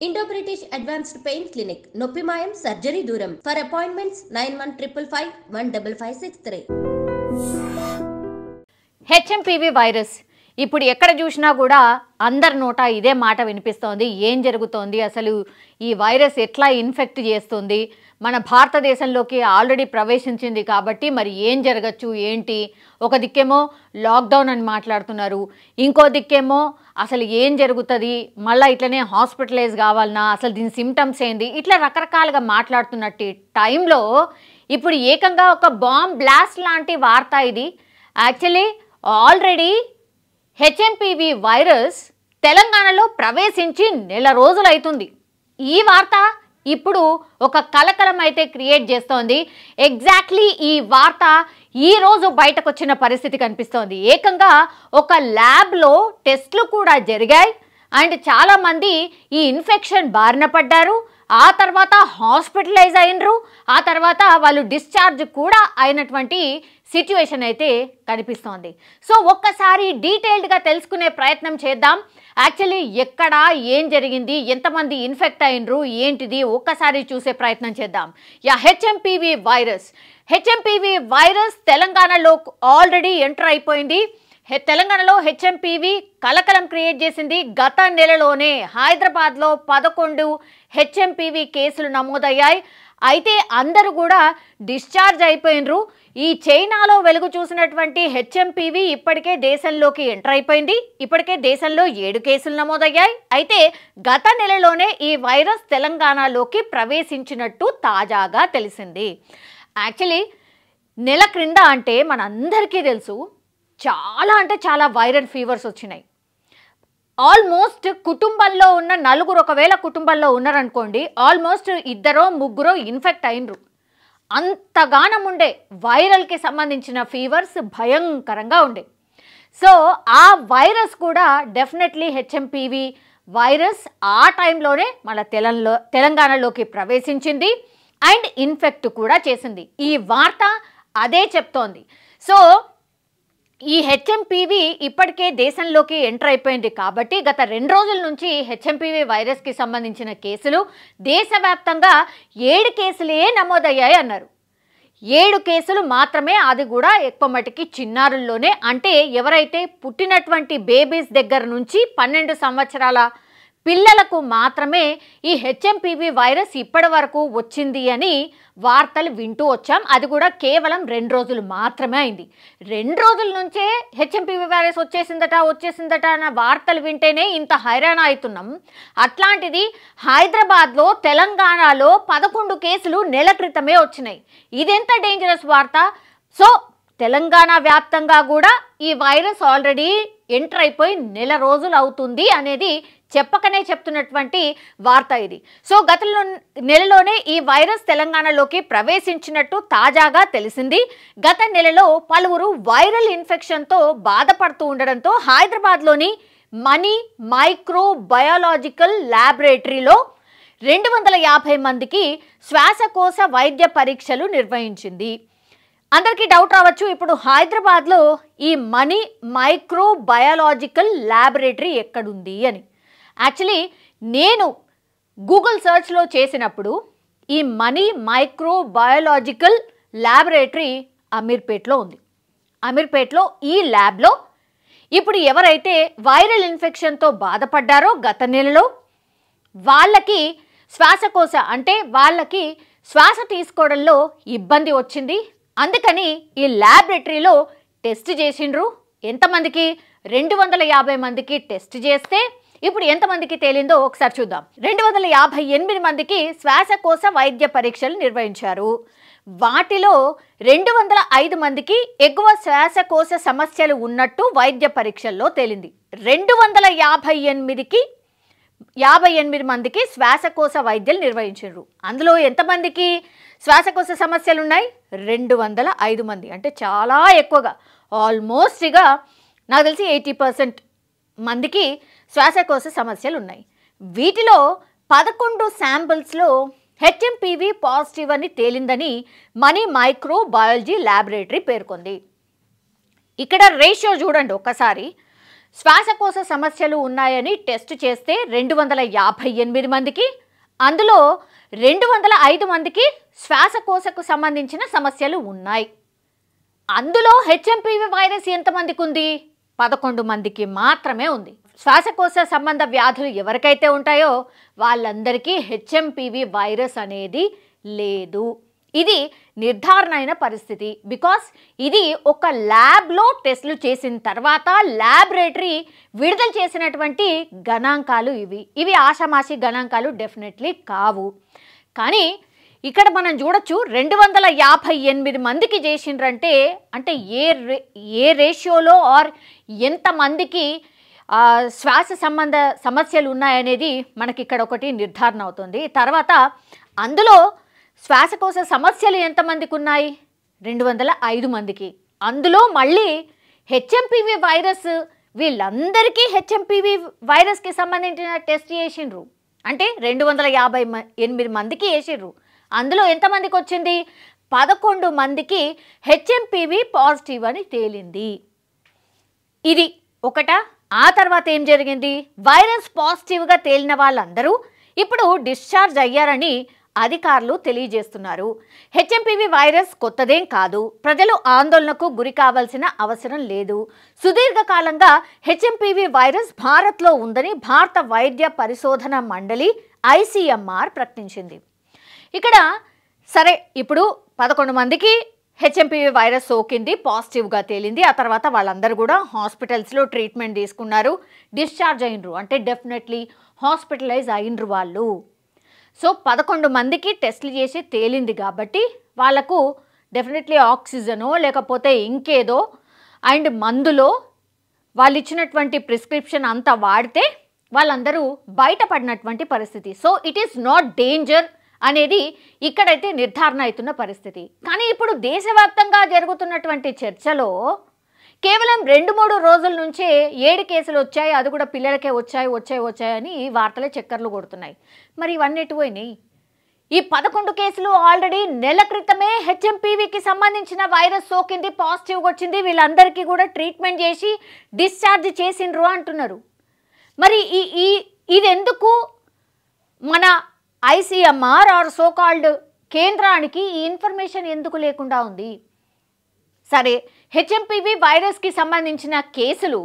Indo British Advanced Pain Clinic, Noppimayam Surgery Duram. For appointments 9155515563. HMPV virus ఇప్పుడు ఎక్కడ చూసినా కూడా అందరి నోట ఇదే మాట వినిపిస్తోంది. ఏం జరుగుతోంది, అసలు ఈ వైరస్ ఎట్లా ఇన్ఫెక్ట్ చేస్తుంది, మన భారతదేశంలోకి ఆల్రెడీ ప్రవేశించింది కాబట్టి మరి ఏం జరగచ్చు ఏంటి. ఒక దిక్కేమో లాక్డౌన్ అని మాట్లాడుతున్నారు, ఇంకో దిక్కేమో అసలు ఏం జరుగుతుంది, మళ్ళీ ఇట్లనే హాస్పిటలైజ్ కావాలన్నా, అసలు దీని సిమ్టమ్స్ ఏంది, ఇట్లా రకరకాలుగా మాట్లాడుతున్నట్టు టైంలో ఇప్పుడు ఏకంగా ఒక బాంబ్ బ్లాస్ట్ లాంటి వార్త ఇది. యాక్చువల్లీ ఆల్రెడీ హెచ్ఎంపీవీ వైరస్ తెలంగాణలో ప్రవేశించి నెల రోజులు అవుతుంది. ఈ వార్త ఇప్పుడు ఒక కలకలం అయితే క్రియేట్ చేస్తోంది. ఎగ్జాక్ట్లీ ఈ వార్త ఈ రోజు బయటకు వచ్చిన పరిస్థితి కనిపిస్తోంది. ఏకంగా ఒక ల్యాబ్లో టెస్టులు కూడా జరిగాయి అండ్ చాలామంది ఈ ఇన్ఫెక్షన్ బారిన పడ్డారు. ఆ తర్వాత హాస్పిటలైజ్ అయినరు, ఆ తర్వాత వాళ్ళు డిశ్చార్జ్ కూడా అయినటువంటి సిచ్యువేషన్ అయితే కనిపిస్తోంది. సో ఒక్కసారి డీటెయిల్డ్గా తెలుసుకునే ప్రయత్నం చేద్దాం. యాక్చువల్లీ ఎక్కడ ఏం జరిగింది, ఎంతమంది ఇన్ఫెక్ట్ అయినరు ఏంటిది ఒక్కసారి చూసే ప్రయత్నం చేద్దాం. హెచ్ఎంపీవీ వైరస్ తెలంగాణలో ఆల్రెడీ ఎంటర్ అయిపోయింది. తెలంగాణలో హెచ్ఎంపీవీ కలకలం క్రియేట్ చేసింది. గత నెలలోనే హైదరాబాద్లో 11 హెచ్ఎంపీవీ కేసులు నమోదయ్యాయి. అయితే అందరూ కూడా డిశ్చార్జ్ అయిపోయినరు. ఈ చైనాలో వెలుగు చూసినటువంటి హెచ్ఎంపీవీ ఇప్పటికే దేశంలోకి ఎంటర్ అయిపోయింది. ఇప్పటికే దేశంలో 7 కేసులు నమోదయ్యాయి. అయితే గత నెలలోనే ఈ వైరస్ తెలంగాణలోకి ప్రవేశించినట్టు తాజాగా తెలిసింది. యాక్చువల్లీ నెల క్రింద అంటే మనందరికీ తెలుసు చాలా అంటే చాలా వైరల్ ఫీవర్స్ వచ్చినాయి. ఆల్మోస్ట్ కుటుంబంలో ఉన్న నలుగురు, ఒకవేళ కుటుంబంలో ఉన్నారనుకోండి, ఆల్మోస్ట్ 2-3 ఇన్ఫెక్ట్ అయినరు. అంతగానం ఉండే వైరల్కి సంబంధించిన ఫీవర్స్ భయంకరంగా ఉండే. సో ఆ వైరస్ కూడా డెఫినెట్లీ హెచ్ఎంపీవీ వైరస్ ఆ టైంలోనే మన తెలంగాణలోకి ప్రవేశించింది అండ్ ఇన్ఫెక్ట్ కూడా చేసింది. ఈ వార్త అదే చెప్తోంది. సో ఈ హెచ్ఎంపీవీ ఇప్పటికే దేశంలోకి ఎంటర్ అయిపోయింది కాబట్టి గత 2 రోజుల నుంచి హెచ్ఎంపీవీ వైరస్కి సంబంధించిన కేసులు దేశవ్యాప్తంగా 7 కేసులే నమోదయ్యాయి అన్నారు. 7 కేసులు మాత్రమే, అది కూడా ఎక్కువ మటుకి చిన్నారుల్లోనే. అంటే ఎవరైతే పుట్టినటువంటి బేబీస్ దగ్గర నుంచి 12 సంవత్సరాల పిల్లలకు మాత్రమే ఈ హెచ్ఎంపీవీ వైరస్ ఇప్పటి వరకు వచ్చింది అని వార్తలు వింటూ వచ్చాం. అది కూడా కేవలం 2 రోజులు మాత్రమే అయింది. 2 రోజుల నుంచే హెచ్ఎంపీవీ వైరస్ వచ్చేసిందట అన్న వార్తలు వింటేనే ఇంత హైరాణ అవుతున్నాం. అట్లాంటిది హైదరాబాద్లో, తెలంగాణలో 11 కేసులు నెల క్రితమే వచ్చినాయి. ఇదెంత డేంజరస్ వార్త. సో తెలంగాణ వ్యాప్తంగా కూడా ఈ వైరస్ ఆల్రెడీ ఎంటర్ అయిపోయి నెల రోజులు అవుతుంది అనేది చెప్పకనే చెప్తున్నటువంటి వార్త ఇది. సో గత నెలలోనే ఈ వైరస్ తెలంగాణలోకి ప్రవేశించినట్టు తాజాగా తెలిసింది. గత నెలలో పలువురు వైరల్ ఇన్ఫెక్షన్తో బాధపడుతూ ఉండడంతో హైదరాబాద్లోని మనీ మైక్రో బయాలజికల్ ల్యాబొరేటరీలో 250 మందికి శ్వాసకోశ వైద్య పరీక్షలు నిర్వహించింది. అందరికీ డౌట్ రావచ్చు, ఇప్పుడు హైదరాబాద్లో ఈ మనీ మైక్రో బయాలజికల్ ల్యాబొరేటరీ ఎక్కడుంది అని. యాక్చువల్లీ నేను గూగుల్ సర్చ్లో చేసినప్పుడు ఈ మనీ మైక్రో బయాలజికల్ ల్యాబొరేటరీ అమీర్పేట్లో ఉంది. అమీర్పేట్లో ఈ ల్యాబ్లో ఇప్పుడు ఎవరైతే వైరల్ ఇన్ఫెక్షన్తో బాధపడ్డారో గత నెలలో వాళ్ళకి శ్వాసకోశ అంటే వాళ్ళకి శ్వాస తీసుకోవడంలో ఇబ్బంది వచ్చింది. అందుకని ఈ ల్యాబొరేటరీలో టెస్ట్ చేసిండ్రు. ఎంతమందికి? 250 మందికి టెస్ట్ చేస్తే ఇప్పుడు ఎంతమందికి తేలిందో ఒకసారి చూద్దాం. 258 మందికి శ్వాసకోశ వైద్య పరీక్షలు నిర్వహించారు. వాటిలో 205 మందికి ఎగువ శ్వాసకోశ సమస్యలు ఉన్నట్టు వైద్య పరీక్షల్లో తేలింది. 258 మందికి శ్వాసకోశ వైద్యాలు నిర్వహించారు. అందులో ఎంతమందికి శ్వాసకోశ సమస్యలు ఉన్నాయి? 205 మంది. అంటే చాలా ఎక్కువగా, ఆల్మోస్ట్ ఇక నాకు తెలిసి 80% మందికి శ్వాసకోశ సమస్యలు ఉన్నాయి. వీటిలో 11 శాంపిల్స్లో హెచ్ఎంపీవీ పాజిటివ్ అని తేలిందని మనీ మైక్రో బయాలజీ ల్యాబొరేటరీ పేర్కొంది. ఇక్కడ రేషియో చూడండి ఒకసారి. శ్వాసకోశ సమస్యలు ఉన్నాయని టెస్ట్ చేస్తే 258 మందికి, అందులో 205 మందికి శ్వాసకోశకు సంబంధించిన సమస్యలు ఉన్నాయి. అందులో హెచ్ఎంపీవీ వైరస్ ఎంతమందికి ఉంది? 11 మందికి మాత్రమే ఉంది. శ్వాసకోశ సంబంధ వ్యాధులు ఎవరికైతే ఉంటాయో వాళ్ళందరికీ హెచ్ఎంపీవీ వైరస్ అనేది లేదు. ఇది నిర్ధారణ అయిన పరిస్థితి. బికాస్ ఇది ఒక ల్యాబ్లో టెస్టులు చేసిన తర్వాత ల్యాబొరేటరీ విడుదల చేసినటువంటి గణాంకాలు ఇవి ఆషామాషి గణాంకాలు డెఫినెట్లీ కావు. కానీ ఇక్కడ మనం చూడొచ్చు 258 మందికి చేసిండ్రంటే అంటే ఏ రేషియోలో ఆర్ ఎంతమందికి శ్వాస సంబంధ సమస్యలు ఉన్నాయనేది మనకి ఇక్కడ ఒకటి నిర్ధారణ అవుతుంది. తర్వాత అందులో శ్వాసకోశ సమస్యలు ఎంతమందికి ఉన్నాయి? 205 మందికి. అందులో మళ్ళీ హెచ్ఎంపీవీ వైరస్ వీళ్ళందరికీ హెచ్ఎంపీవీ వైరస్కి సంబంధించిన టెస్ట్ చేసిండ్రు. అంటే 258 మందికి వేసిండ్రు. అందులో ఎంతమందికి వచ్చింది? 11 మందికి హెచ్ఎంపీవీ పాజిటివ్ అని తేలింది. ఇది ఒకట. ఆ తర్వాత ఏం జరిగింది? వైరస్ పాజిటివ్గా తేలిన వాళ్ళందరూ ఇప్పుడు డిశ్చార్జ్ అయ్యారని అధికారులు తెలియజేస్తున్నారు. హెచ్ఎంపీవీ వైరస్ కొత్తదేం కాదు. ప్రజలు ఆందోళనకు గురి కావాల్సిన అవసరం లేదు. సుదీర్ఘకాలంగా హెచ్ఎంపీవీ వైరస్ భారత్లో ఉందని భారత వైద్య పరిశోధన మండలి ఐసీఎంఆర్ ప్రకటించింది. ఇక్కడ సరే ఇప్పుడు 11 మందికి హెచ్ఎంపీవీ వైరస్ సోకింది, పాజిటివ్గా తేలింది. ఆ తర్వాత వాళ్ళందరూ కూడా హాస్పిటల్స్లో ట్రీట్మెంట్ తీసుకున్నారు, డిశ్చార్జ్ అయినరు. అంటే డెఫినెట్లీ హాస్పిటలైజ్ అయినరు వాళ్ళు. సో 11 మందికి టెస్టులు చేసి తేలింది కాబట్టి వాళ్ళకు డెఫినెట్లీ ఆక్సిజనో లేకపోతే ఇంకేదో అండ్ మందులో వాళ్ళు ఇచ్చినటువంటి ప్రిస్క్రిప్షన్ అంతా వాడితే వాళ్ళందరూ బయటపడినటువంటి పరిస్థితి. So it is not danger అనేది ఇక్కడైతే నిర్ధారణ అవుతున్న పరిస్థితి. కానీ ఇప్పుడు దేశవ్యాప్తంగా జరుగుతున్నటువంటి చర్చలో కేవలం 2-3 రోజుల నుంచే 7 కేసులు వచ్చాయి, అది కూడా పిల్లలకే వచ్చాయని ఈ వార్తలే చక్కర్లు కొడుతున్నాయి. మరి ఇవన్నీ ఎటు పోయినాయి? ఈ 11 కేసులు ఆల్రెడీ నెల క్రితమే హెచ్ఎంపీవీకి సంబంధించిన వైరస్ సోకింది, పాజిటివ్గా వచ్చింది, వీళ్ళందరికీ కూడా ట్రీట్మెంట్ చేసి డిశ్చార్జ్ చేసిండ్రు అంటున్నారు. మరి ఇది ఎందుకు మన ఐసీఎంఆర్ ఆర్ సోకాల్డ్ కేంద్రానికి ఈ ఇన్ఫర్మేషన్ ఎందుకు లేకుండా ఉంది? సరే, హెచ్ఎంపీవీ వైరస్కి సంబంధించిన కేసులు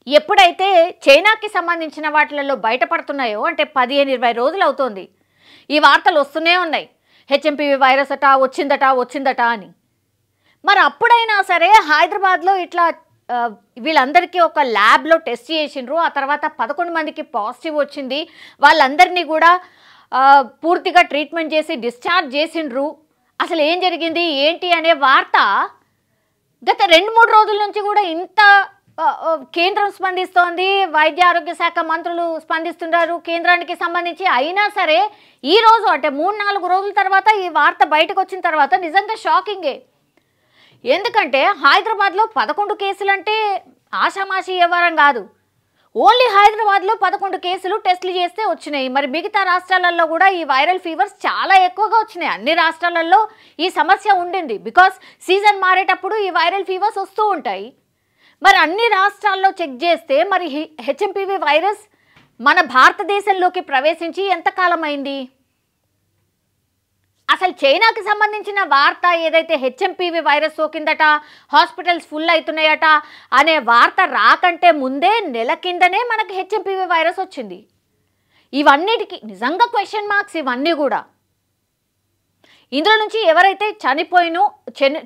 ఎప్పుడైతే చైనాకి సంబంధించిన వాటిలలో బయటపడుతున్నాయో అంటే 15-20 రోజులు అవుతోంది. ఈ వార్తలు వస్తూనే ఉన్నాయి, హెచ్ఎంపీవీ వైరస్ వచ్చిందట అని. మరి అప్పుడైనా సరే హైదరాబాద్లో ఇట్లా వీళ్ళందరికీ ఒక ల్యాబ్లో టెస్ట్ చేసిండ్రు. ఆ తర్వాత 11 మందికి పాజిటివ్ వచ్చింది. వాళ్ళందరినీ కూడా పూర్తిగా ట్రీట్మెంట్ చేసి డిశ్చార్జ్ చేసిండ్రు. అసలు ఏం జరిగింది ఏంటి అనే వార్త గత 2-3 రోజుల నుంచి కూడా ఇంత కేంద్రం స్పందిస్తోంది, వైద్య ఆరోగ్య శాఖ మంత్రులు స్పందిస్తున్నారు కేంద్రానికి సంబంధించి. అయినా సరే ఈరోజు అంటే 3-4 రోజుల తర్వాత ఈ వార్త బయటకు వచ్చిన తర్వాత నిజంగా షాకింగే. ఎందుకంటే హైదరాబాద్లో 11 కేసులు అంటే ఆషామాషి వ్యవహారం కాదు. ఓన్లీ హైదరాబాద్లో 11 కేసులు టెస్టులు చేస్తే వచ్చినాయి. మరి మిగతా రాష్ట్రాలలో కూడా ఈ వైరల్ ఫీవర్స్ చాలా ఎక్కువగా వచ్చినాయి. అన్ని రాష్ట్రాలలో ఈ సమస్య ఉండింది. బికాస్ సీజన్ మారేటప్పుడు ఈ వైరల్ ఫీవర్స్ వస్తూ ఉంటాయి. మరి అన్ని రాష్ట్రాల్లో చెక్ చేస్తే మరి హెచ్ఎంపీవీ వైరస్ మన భారతదేశంలోకి ప్రవేశించి ఎంతకాలం అయింది? అసలు చైనాకి సంబంధించిన వార్త ఏదైతే హెచ్ఎంపీవీ వైరస్ సోకిందట, హాస్పిటల్స్ ఫుల్ అవుతున్నాయట అనే వార్త రాకంటే ముందే నెల కిందనే మనకి హెచ్ఎంపీవీ వైరస్ వచ్చింది. ఇవన్నిటికీ నిజంగా క్వశ్చన్ మార్క్స్ ఇవన్నీ కూడా. ఇందులో నుంచి ఎవరైతే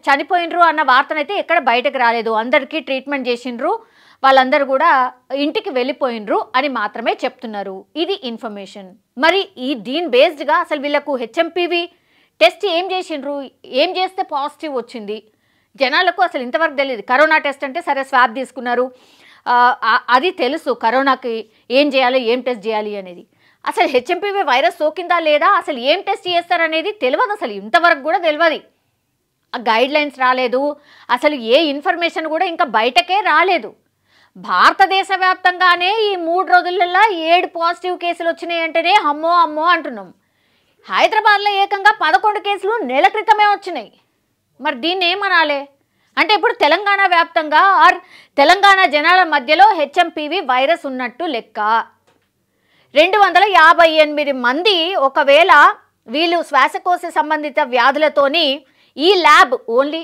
చనిపోయినరు అన్న వార్తనైతే ఎక్కడ బయటకు రాలేదు. అందరికీ ట్రీట్మెంట్ చేసిండ్రు, వాళ్ళందరూ కూడా ఇంటికి వెళ్ళిపోయినరు అని మాత్రమే చెప్తున్నారు. ఇది ఇన్ఫర్మేషన్. మరి దీని బేస్డ్గా అసలు వీళ్ళకు హెచ్ఎంపీవీ టెస్ట్ ఏం చేసిండ్రు, ఏం చేస్తే పాజిటివ్ వచ్చింది జనాలకు అసలు ఇంతవరకు తెలియదు. కరోనా టెస్ట్ అంటే సరే స్వాబ్ తీసుకున్నారు, అది తెలుసు కరోనాకి ఏం చేయాలి, ఏం టెస్ట్ చేయాలి అనేది. అసలు హెచ్ఎంపీవీ వైరస్ సోకిందా లేదా, అసలు ఏం టెస్ట్ చేస్తారనేది తెలియదు. అసలు ఇంతవరకు కూడా తెలియదు. ఆ గైడ్ లైన్స్ రాలేదు, అసలు ఏ ఇన్ఫర్మేషన్ కూడా ఇంకా బయటకే రాలేదు. భారతదేశ వ్యాప్తంగానే ఈ 3 రోజులలో 7 పాజిటివ్ కేసులు వచ్చినాయి అంటేనే అమ్మో అంటున్నాం. హైదరాబాద్లో ఏకంగా 11 కేసులు నెల క్రితమే వచ్చినాయి. మరి దీన్ని ఏమనాలి? అంటే ఇప్పుడు తెలంగాణ వ్యాప్తంగా ఆర్ తెలంగాణ జనాల మధ్యలో హెచ్ఎంపీవీ వైరస్ ఉన్నట్టు లెక్క. 258 మంది ఒకవేళ వీళ్ళు శ్వాసకోశ సంబంధిత వ్యాధులతోని ఈ ల్యాబ్ ఓన్లీ,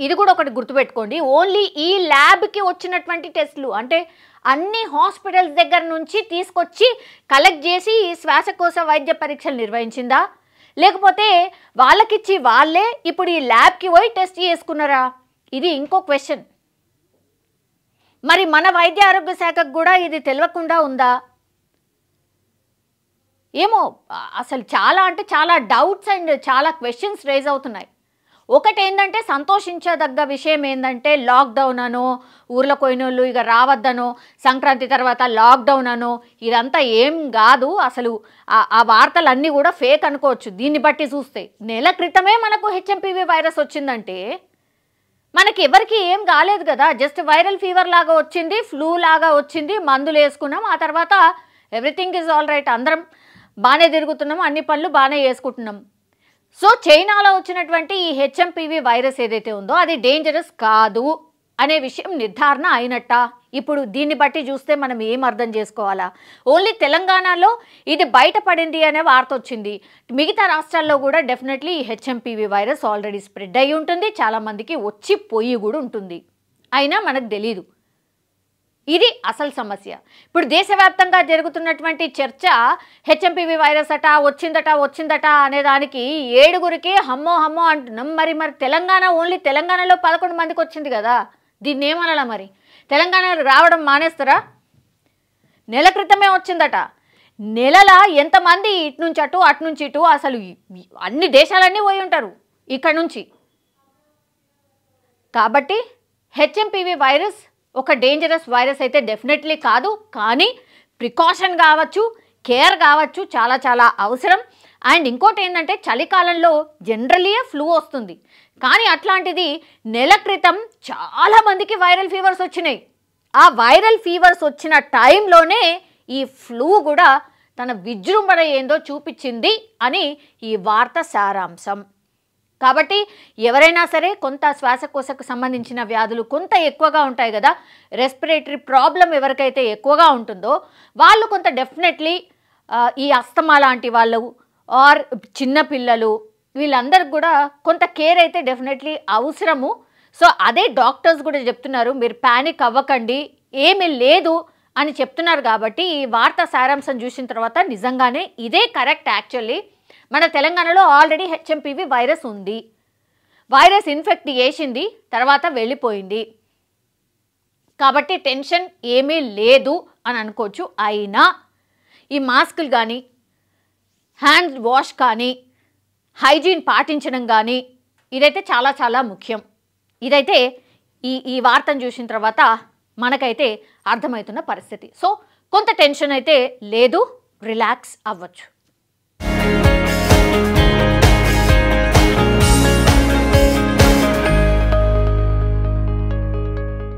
ఇది కూడా ఒకటి గుర్తుపెట్టుకోండి, ఓన్లీ ఈ ల్యాబ్కి వచ్చినటువంటి టెస్టులు అంటే అన్ని హాస్పిటల్స్ దగ్గర నుంచి తీసుకొచ్చి కలెక్ట్ చేసి ఈ శ్వాసకోశ వైద్య పరీక్షలు నిర్వహించిందా, లేకపోతే వాళ్ళకిచ్చి వాళ్ళే ఇప్పుడు ఈ ల్యాబ్కి పోయి టెస్ట్ చేసుకున్నారా? ఇది ఇంకో క్వశ్చన్. మరి మన వైద్య ఆరోగ్య శాఖకు కూడా ఇది తెలియకుండా ఉందా? ఏమో అసలు చాలా అంటే చాలా డౌట్స్ అండ్ చాలా క్వశ్చన్స్ రేజ్ అవుతున్నాయి. ఒకటి ఏంటంటే సంతోషించదగ్గ విషయం ఏంటంటే లాక్డౌన్ అనో, ఊర్లో పోయినోళ్ళు ఇక రావద్దనో, సంక్రాంతి తర్వాత లాక్డౌన్ అనో ఇదంతా ఏం కాదు. అసలు ఆ వార్తలన్నీ కూడా ఫేక్ అనుకోవచ్చు దీన్ని బట్టి చూస్తే. నెల క్రితమే మనకు హెచ్ఎంపీవీ వైరస్ వచ్చిందంటే మనకి ఎవరికి ఏం కాలేదు కదా, జస్ట్ వైరల్ ఫీవర్ లాగా వచ్చింది, ఫ్లూ లాగా వచ్చింది, మందులు వేసుకున్నాం, ఆ తర్వాత ఎవ్రీథింగ్ ఈజ్ ఆల్ రైట్, అందరం బాగానే తిరుగుతున్నాం, అన్ని పనులు బాగానే చేసుకుంటున్నాం. సో చైనాలో వచ్చినటువంటి ఈ హెచ్ఎంపీవీ వైరస్ ఏదైతే ఉందో అది డేంజరస్ కాదు అనే విషయం నిర్ధారణ అయినట్ట. ఇప్పుడు దీన్ని బట్టి చూస్తే మనం ఏం అర్థం చేసుకోవాలా? ఓన్లీ తెలంగాణలో ఇది బయటపడింది అనే వార్త వచ్చింది, మిగతా రాష్ట్రాల్లో కూడా డెఫినెట్లీ ఈ హెచ్ఎంపీవీ వైరస్ ఆల్రెడీ స్ప్రెడ్ అయ్యి ఉంటుంది, చాలామందికి వచ్చి పోయి కూడా ఉంటుంది, అయినా మనకు తెలీదు. ఇది అసలు సమస్య. ఇప్పుడు దేశవ్యాప్తంగా జరుగుతున్నటువంటి చర్చ హెచ్ఎంపీవీ వైరస్ అట వచ్చిందట అనే దానికి 7గురికి హమ్మో అంటున్నాం. మరి తెలంగాణ ఓన్లీ తెలంగాణలో 11 మందికి వచ్చింది కదా, దీన్ని ఏమనాలా? మరి తెలంగాణలో రావడం మానేస్తారా? నెల క్రితమే వచ్చిందట, నెలల ఎంతమంది ఇటు నుంచి అటు అటు నుంచి ఇటు, అసలు అన్ని దేశాలన్నీ పోయి ఉంటారు ఇక్కడ నుంచి. కాబట్టి హెచ్ఎంపీవీ వైరస్ ఒక డేంజరస్ వైరస్ అయితే డెఫినెట్లీ కాదు, కానీ ప్రికాషన్ కావచ్చు, కేర్ కావచ్చు చాలా చాలా అవసరం. అండ్ ఇంకోటి ఏంటంటే చలికాలంలో జనరల్లీ ఫ్లూ వస్తుంది, కానీ అట్లాంటిది నెల క్రితం చాలామందికి వైరల్ ఫీవర్స్ వచ్చినాయి. ఆ వైరల్ ఫీవర్స్ వచ్చిన టైంలోనే ఈ ఫ్లూ కూడా తన విజృంభణ ఏందో చూపించింది అని ఈ వార్త సారాంశం. కాబట్టి ఎవరైనా సరే కొంత శ్వాసకోశకు సంబంధించిన వ్యాధులు కొంత ఎక్కువగా ఉంటాయి కదా, రెస్పిరేటరీ ప్రాబ్లం ఎవరికైతే ఎక్కువగా ఉంటుందో వాళ్ళు కొంత డెఫినెట్లీ ఈ అస్తమా లాంటి వాళ్ళు ఆర్ చిన్నపిల్లలు వీళ్ళందరికీ కూడా కొంత కేర్ అయితే డెఫినెట్లీ అవసరము. సో అదే డాక్టర్స్ కూడా చెప్తున్నారు, మీరు ప్యానిక్ అవ్వకండి, ఏమీ లేదు అని చెప్తున్నారు. కాబట్టి ఈ వార్త సారాంశం చూసిన తర్వాత నిజంగానే ఇదే కరెక్ట్. యాక్చువల్లీ మన తెలంగాణలో ఆల్రెడీ హెచ్ఎంపీవీ వైరస్ ఉంది, వైరస్ ఇన్ఫెక్ట్ చేసింది, తర్వాత వెళ్ళిపోయింది. కాబట్టి టెన్షన్ ఏమీ లేదు అని అనుకోవచ్చు. అయినా ఈ మాస్కులు కానీ, హ్యాండ్ వాష్ కానీ, హైజీన్ పాటించడం కానీ ఇదైతే చాలా చాలా ముఖ్యం. ఇదైతే ఈ వార్తను చూసిన తర్వాత మనకైతే అర్థమవుతున్న పరిస్థితి. సో కొంత టెన్షన్ అయితే లేదు, రిలాక్స్ అవ్వచ్చు.